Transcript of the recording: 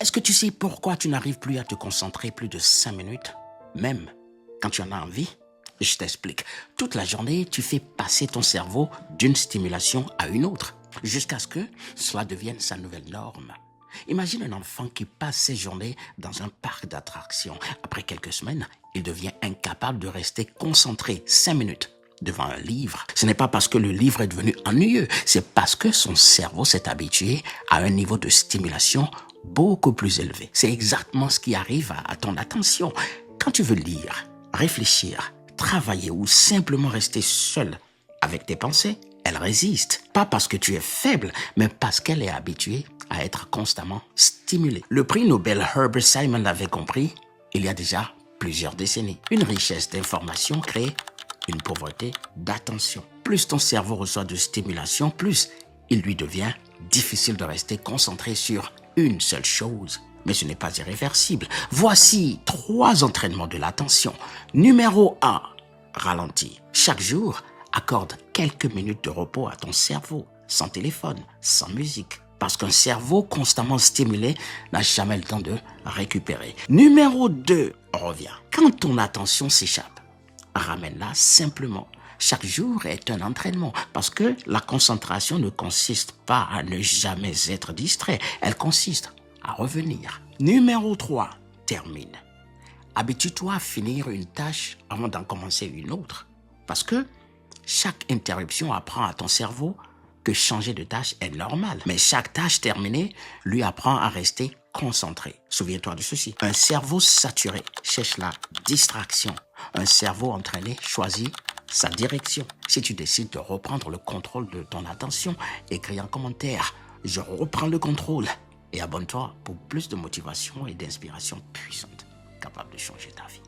Est-ce que tu sais pourquoi tu n'arrives plus à te concentrer plus de 5 minutes, même quand tu en as envie? Je t'explique. Toute la journée, tu fais passer ton cerveau d'une stimulation à une autre, jusqu'à ce que cela devienne sa nouvelle norme. Imagine un enfant qui passe ses journées dans un parc d'attractions. Après quelques semaines, il devient incapable de rester concentré 5 minutes devant un livre. Ce n'est pas parce que le livre est devenu ennuyeux, c'est parce que son cerveau s'est habitué à un niveau de stimulation beaucoup plus élevé. C'est exactement ce qui arrive à ton attention. Quand tu veux lire, réfléchir, travailler ou simplement rester seul avec tes pensées, elle résiste. Pas parce que tu es faible, mais parce qu'elle est habituée à être constamment stimulée. Le prix Nobel Herbert Simon l'avait compris il y a déjà plusieurs décennies. Une richesse d'informations crée une pauvreté d'attention. Plus ton cerveau reçoit de stimulation, plus il lui devient difficile de rester concentré sur une seule chose. Mais ce n'est pas irréversible. Voici 3 entraînements de l'attention. Numéro 1, ralentis. Chaque jour, accorde quelques minutes de repos à ton cerveau, sans téléphone, sans musique. Parce qu'un cerveau constamment stimulé n'a jamais le temps de récupérer. Numéro 2, reviens. Quand ton attention s'échappe, ramène-la simplement. Chaque jour est un entraînement parce que la concentration ne consiste pas à ne jamais être distrait, elle consiste à revenir. Numéro 3, termine. Habitue-toi à finir une tâche avant d'en commencer une autre parce que chaque interruption apprend à ton cerveau que changer de tâche est normal. Mais chaque tâche terminée lui apprend à rester concentré. Souviens-toi de ceci. Un cerveau saturé cherche la distraction. Un cerveau entraîné choisit sa direction. Si tu décides de reprendre le contrôle de ton attention, écris en commentaire « Je reprends le contrôle » et abonne-toi pour plus de motivation et d'inspiration puissante capable de changer ta vie.